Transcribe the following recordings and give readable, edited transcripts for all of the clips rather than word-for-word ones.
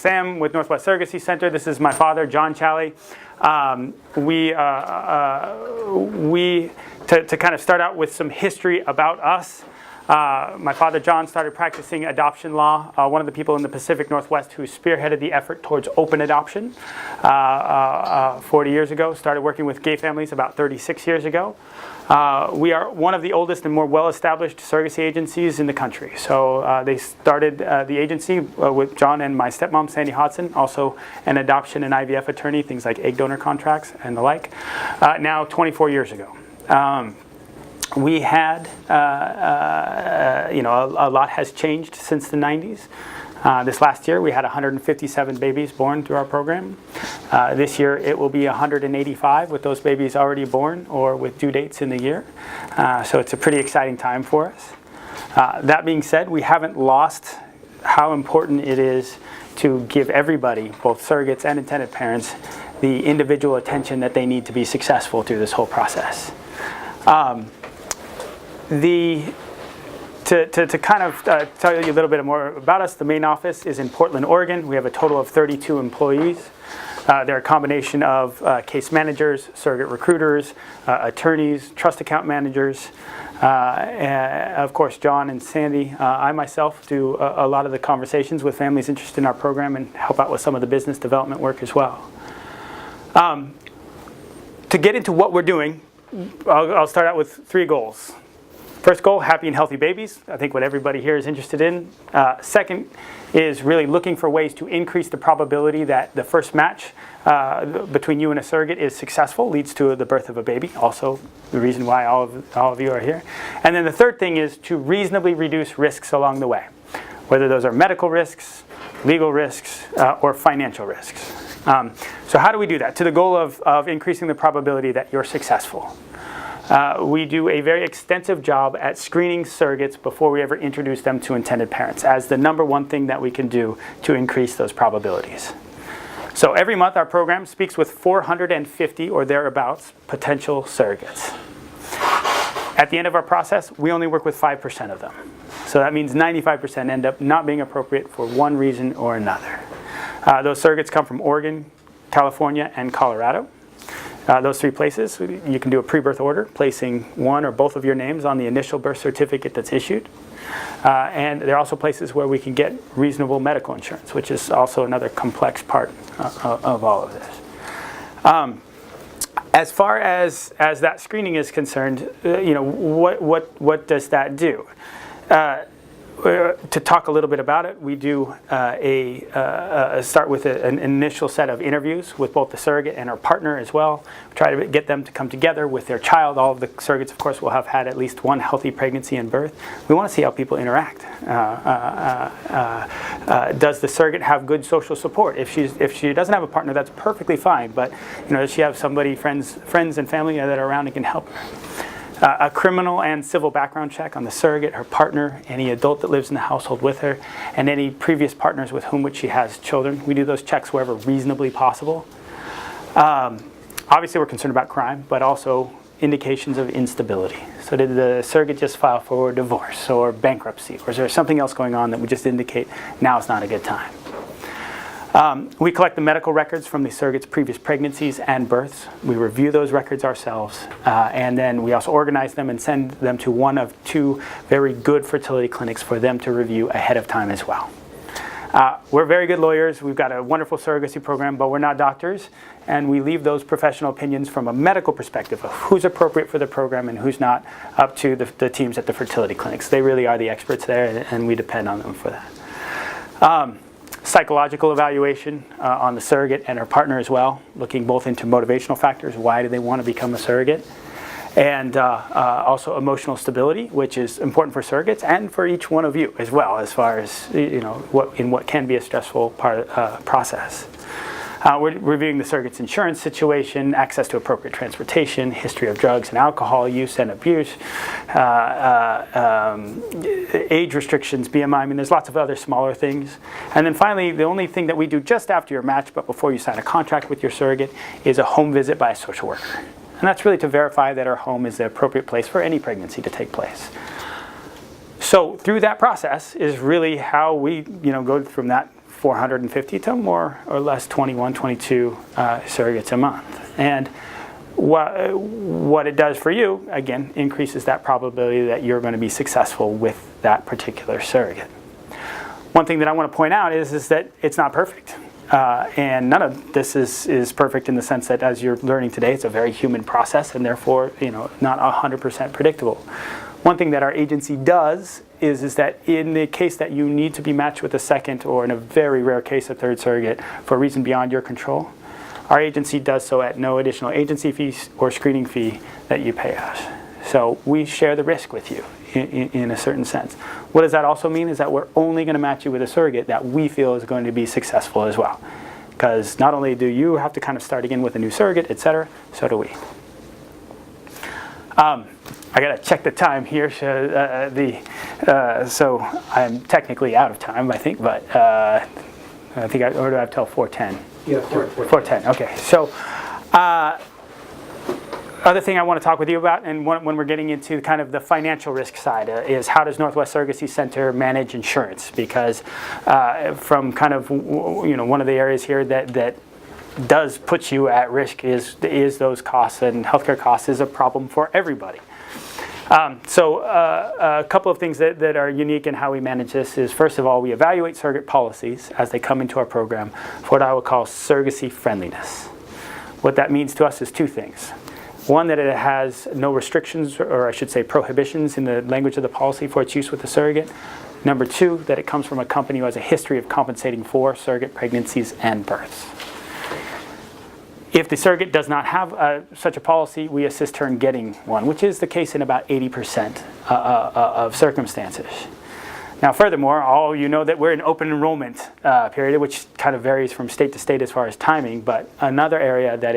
Sam with Northwest Surrogacy Center. This is my father, John Challey. To kind of start out with some history about us. My father, John, started practicing adoption law, one of the people in the Pacific Northwest who spearheaded the effort towards open adoption 40 years ago, started working with gay families about 36 years ago. We are one of the oldest and more well-established surrogacy agencies in the country. So they started the agency with John and my stepmom, Sandy Hodson, also an adoption and IVF attorney, things like egg donor contracts and the like, now 24 years ago. We had, a lot has changed since the 90s. This last year we had 157 babies born through our program. This year it will be 185 with those babies already born or with due dates in the year. So it's a pretty exciting time for us. That being said, we haven't lost how important it is to give everybody, both surrogates and intended parents, the individual attention that they need to be successful through this whole process. To kind of tell you a little bit more about us, the main office is in Portland, Oregon. We have a total of 32 employees. They're a combination of case managers, surrogate recruiters, attorneys, trust account managers. Of course, John and Sandy. I myself do a lot of the conversations with families interested in our program and help out with some of the business development work as well. To get into what we're doing, I'll start out with 3 goals. First goal, happy and healthy babies. I think what everybody here is interested in. Second is really looking for ways to increase the probability that the first match between you and a surrogate is successful, leads to the birth of a baby. Also, the reason why all of you are here. And then the third thing is to reasonably reduce risks along the way, whether those are medical risks, legal risks, or financial risks. So how do we do that? To the goal of increasing the probability that you're successful. We do a very extensive job at screening surrogates before we ever introduce them to intended parents as the #1 thing that we can do to increase those probabilities. So every month our program speaks with 450 or thereabouts potential surrogates. At the end of our process, we only work with 5% of them. So that means 95% end up not being appropriate for one reason or another. Those surrogates come from Oregon, California, and Colorado. Those 3 places, you can do a pre-birth order, placing one or both of your names on the initial birth certificate that's issued. And there are also places where we can get reasonable medical insurance, which is also another complex part of all of this. As far as that screening is concerned, what does that do? To talk a little bit about it, we do start with an initial set of interviews with both the surrogate and our partner as well. We try to get them to come together with their child. All of the surrogates, of course, will have had at least one healthy pregnancy and birth. We want to see how people interact. Does the surrogate have good social support? If she doesn't have a partner, that's perfectly fine. But does she have somebody, friends and family that are around and can help her? A criminal and civil background check on the surrogate, her partner, any adult that lives in the household with her, and any previous partners with whom she has children. We do those checks wherever reasonably possible. Obviously, we're concerned about crime, but also indications of instability. So did the surrogate just file for divorce or bankruptcy, or is there something else going on that would just indicate now is not a good time? We collect the medical records from the surrogate's previous pregnancies and births. We review those records ourselves, and then we also organize them and send them to one of 2 very good fertility clinics for them to review ahead of time as well. We're very good lawyers. We've got a wonderful surrogacy program, but we're not doctors, and we leave those professional opinions from a medical perspective of who's appropriate for the program and who's not up to the teams at the fertility clinics. They really are the experts there, and we depend on them for that. Psychological evaluation on the surrogate and her partner as well, looking both into motivational factors, why do they want to become a surrogate, and also emotional stability, which is important for surrogates and for each one of you as well, as far as what can be a stressful process. We're reviewing the surrogate's insurance situation, access to appropriate transportation, history of drugs and alcohol use and abuse, age restrictions, BMI. I mean, there's lots of other smaller things. And then finally, the only thing that we do just after your match, but before you sign a contract with your surrogate, is a home visit by a social worker. And that's really to verify that our home is the appropriate place for any pregnancy to take place. So through that process is really how we go from that 450 to more or less 21, 22 surrogates a month. And what it does for you, again, increases that probability that you're going to be successful with that particular surrogate. One thing that I want to point out is that it's not perfect. And none of this is perfect in the sense that, as you're learning today, it's a very human process and therefore, not 100% predictable. One thing that our agency does is that in the case that you need to be matched with a second, or in a very rare case a third surrogate for a reason beyond your control, our agency does so at no additional agency fees or screening fee that you pay us. So we share the risk with you in a certain sense. What does that also mean is that we're only going to match you with a surrogate that we feel is going to be successful as well. Because not only do you have to kind of start again with a new surrogate, etc., so do we. I got to check the time here. So I'm technically out of time, I think, but I think I have till 4:10. Yeah, 4:10. 4:10. Okay. So, other thing I want to talk with you about, and when we're getting into kind of the financial risk side, is how does Northwest Surrogacy Center manage insurance? Because from kind of one of the areas here that does put you at risk is those costs, and healthcare costs is a problem for everybody. So a couple of things that are unique in how we manage this is, first of all, we evaluate surrogate policies as they come into our program for what I would call surrogacy friendliness. What that means to us is two things. One, that it has no restrictions, or I should say prohibitions, in the language of the policy for its use with a surrogate. Number two, that it comes from a company who has a history of compensating for surrogate pregnancies and births. If the surrogate does not have such a policy, we assist her in getting one, which is the case in about 80% of circumstances. Now, furthermore, all you know that we're in open enrollment period, which kind of varies from state to state as far as timing. But another area that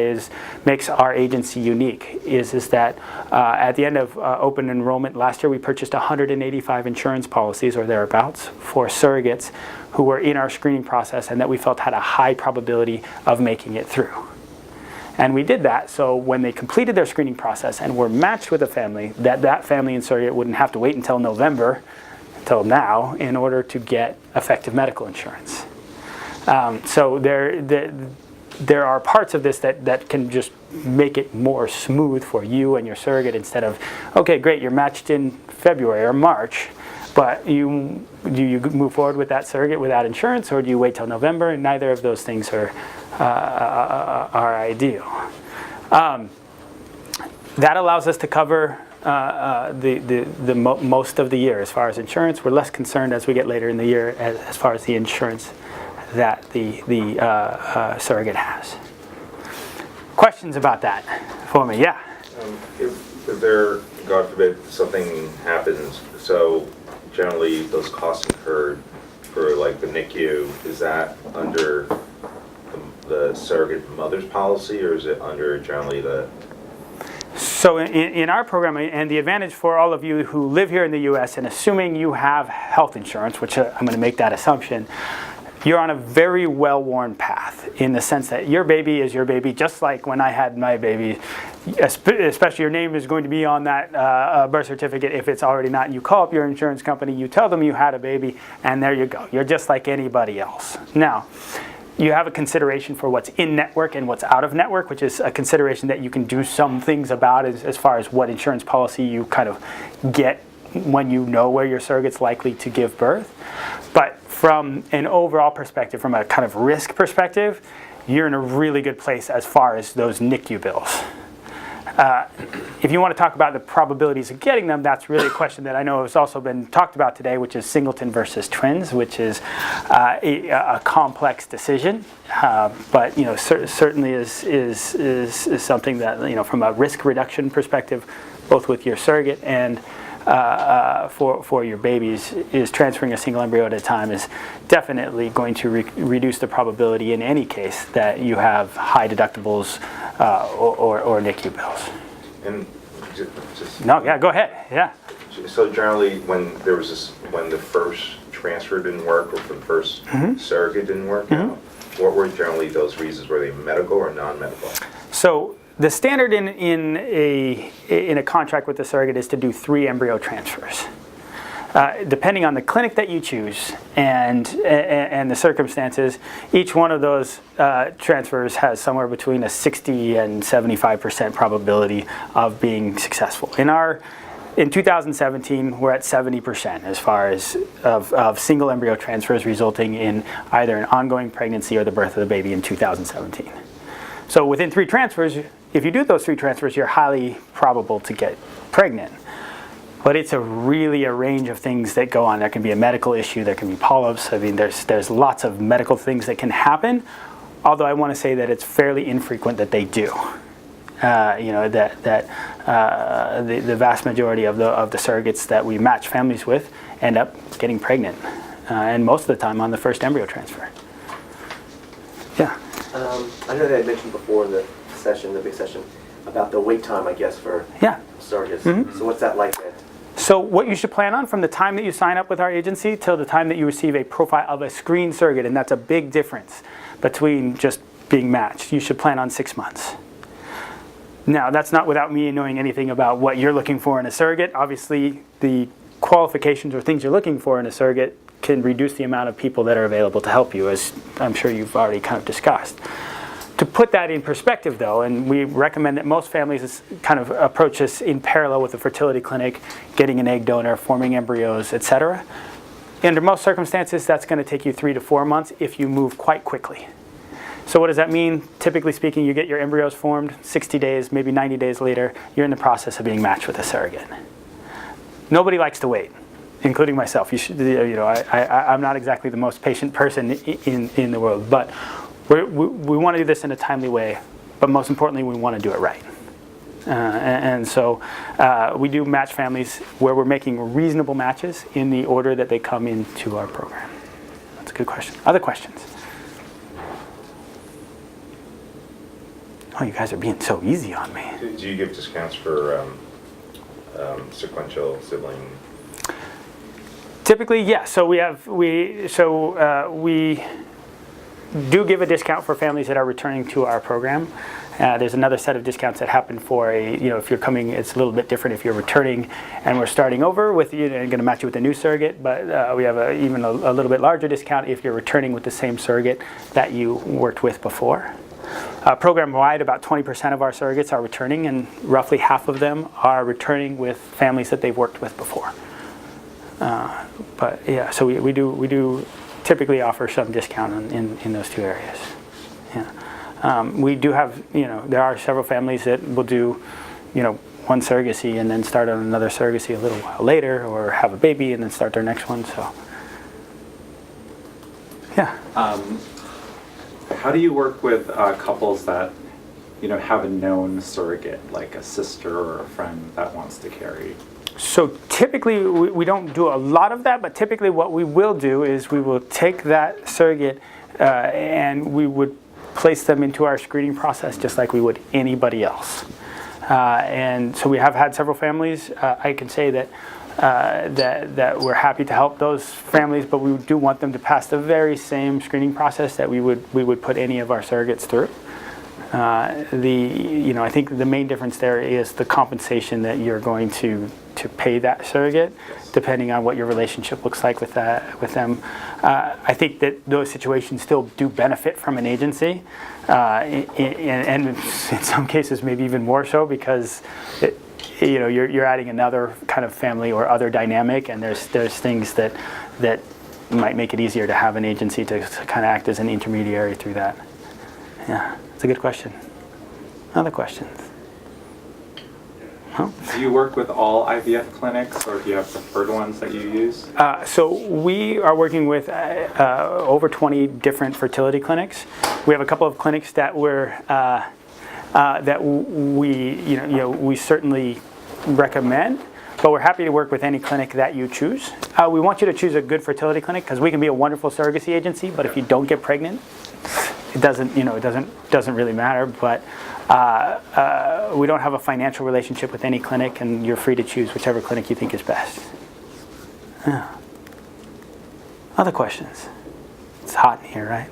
makes our agency unique is that at the end of open enrollment last year, we purchased 185 insurance policies or thereabouts for surrogates who were in our screening process and that we felt had a high probability of making it through. And we did that so when they completed their screening process and were matched with a family, that family and surrogate wouldn't have to wait until November, until now, in order to get effective medical insurance. So there are parts of this that can just make it more smooth for you and your surrogate, instead of, okay, great, you're matched in February or March, but do you move forward with that surrogate without insurance, or do you wait till November? And neither of those things are ideal. That allows us to cover most of the year as far as insurance. We're less concerned as we get later in the year as far as the insurance that the surrogate has. Questions about that for me? Yeah. If there, God forbid, something happens, so generally those costs incurred for like the NICU, is that under the surrogate mother's policy, or is it under generally the... So in our program, and the advantage for all of you who live here in the U.S., and assuming you have health insurance, which I'm going to make that assumption, you're on a very well-worn path, in the sense that your baby is your baby, just like when I had my baby. Especially your name is going to be on that birth certificate if it's already not. You call up your insurance company, you tell them you had a baby, and there you go. You're just like anybody else. Now, you have a consideration for what's in network and what's out of network, which is a consideration that you can do some things about as far as what insurance policy you kind of get when you know where your surrogate's likely to give birth. But from an overall perspective, from a kind of risk perspective, you're in a really good place as far as those NICU bills. If you want to talk about the probabilities of getting them, that's really a question that I know has also been talked about today, which is singleton versus twins, which is a complex decision, but certainly is something that from a risk reduction perspective, both with your surrogate and for your babies, is transferring a single embryo at a time is definitely going to reduce the probability in any case that you have high deductibles or NICU bills. And no, yeah, go ahead. Yeah. So generally, when the first transfer didn't work, or for the first surrogate didn't work out, what were generally those reasons? Were they medical or non-medical? So the standard in a contract with the surrogate is to do 3 embryo transfers. depending on the clinic that you choose and the circumstances, each one of those transfers has somewhere between a 60 and 75% probability of being successful. In 2017, we're at 70% as far as of single embryo transfers resulting in either an ongoing pregnancy or the birth of the baby in 2017. So within 3 transfers, if you do those 3 transfers, you're highly probable to get pregnant. But it's really a range of things that go on. There can be a medical issue, there can be polyps. I mean, there's lots of medical things that can happen, although I want to say that it's fairly infrequent that they do. The vast majority of the surrogates that we match families with end up getting pregnant, and most of the time on the first embryo transfer. Yeah. I know that I mentioned before in the big session, about the wait time, I guess, for surrogates. Mm-hmm. So what's that like then? So what you should plan on from the time that you sign up with our agency till the time that you receive a profile of a screened surrogate, and that's a big difference between just being matched. You should plan on 6 months. Now, that's not without me knowing anything about what you're looking for in a surrogate. Obviously, the qualifications or things you're looking for in a surrogate can reduce the amount of people that are available to help you, as I'm sure you've already kind of discussed. To put that in perspective, though, and we recommend that most families kind of approach this in parallel with a fertility clinic, getting an egg donor, forming embryos, etc. Under most circumstances, that's going to take you 3 to 4 months if you move quite quickly. So what does that mean? Typically speaking, you get your embryos formed, 60 days, maybe 90 days later, you're in the process of being matched with a surrogate. Nobody likes to wait, including myself. I'm not exactly the most patient person in the world, but we want to do this in a timely way, but most importantly, we want to do it right. So we do match families where we're making reasonable matches in the order that they come into our program. That's a good question. Other questions? Oh, you guys are being so easy on me. Do you give discounts for sequential sibling? Typically, yes. So we do give a discount for families that are returning to our program. There's another set of discounts that happen for if you're coming, it's a little bit different if you're returning and we're starting over with you and going to match you with a new surrogate, but we have even a little bit larger discount if you're returning with the same surrogate that you worked with before. Program-wide, about 20% of our surrogates are returning, and roughly half of them are returning with families that they've worked with before. But yeah, so we do typically offer some discount in those 2 areas. Yeah. We do have, there are several families that will do, one surrogacy and then start on another surrogacy a little while later, or have a baby and then start their next one. So, yeah. How do you work with couples that, have a known surrogate, like a sister or a friend that wants to carry? So typically, we don't do a lot of that, but typically what we will do is we will take that surrogate and we would place them into our screening process just like we would anybody else. And so we have had several families. I can say that we're happy to help those families, but we do want them to pass the very same screening process that we would put any of our surrogates through. I think the main difference there is the compensation that you're going to pay that surrogate, depending on what your relationship looks like with them. I think that those situations still do benefit from an agency, and in some cases maybe even more so, because you're adding another kind of family or other dynamic, and there's things that might make it easier to have an agency to kind of act as an intermediary through that. Yeah, it's a good question. Other questions? Huh? Do you work with all IVF clinics, or do you have preferred ones that you use? So we are working with over 20 different fertility clinics. We have a couple of clinics that we certainly recommend, but we're happy to work with any clinic that you choose. We want you to choose a good fertility clinic because we can be a wonderful surrogacy agency, but if you don't get pregnant, it doesn't really matter. But we don't have a financial relationship with any clinic, and you're free to choose whichever clinic you think is best. Yeah. Other questions? It's hot in here, right?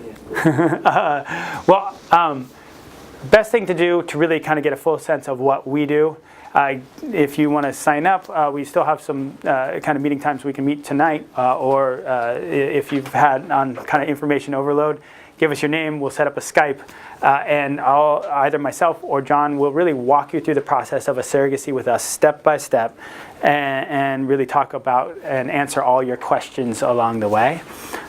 Best thing to do to really kind of get a full sense of what we do If you want to sign up, we still have some kind of meeting times we can meet tonight, or if you've had on kind of information overload, give us your name, we'll set up a Skype, and either myself or John will really walk you through the process of a surrogacy with us step by step, and really talk about and answer all your questions along the way.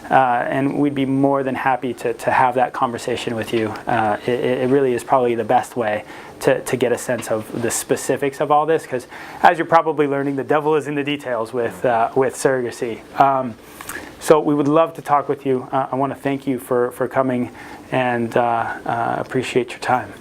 And we'd be more than happy to have that conversation with you. It really is probably the best way to get a sense of the specifics of all this, because as you're probably learning, the devil is in the details with surrogacy. So we would love to talk with you. I want to thank you for coming, and appreciate your time.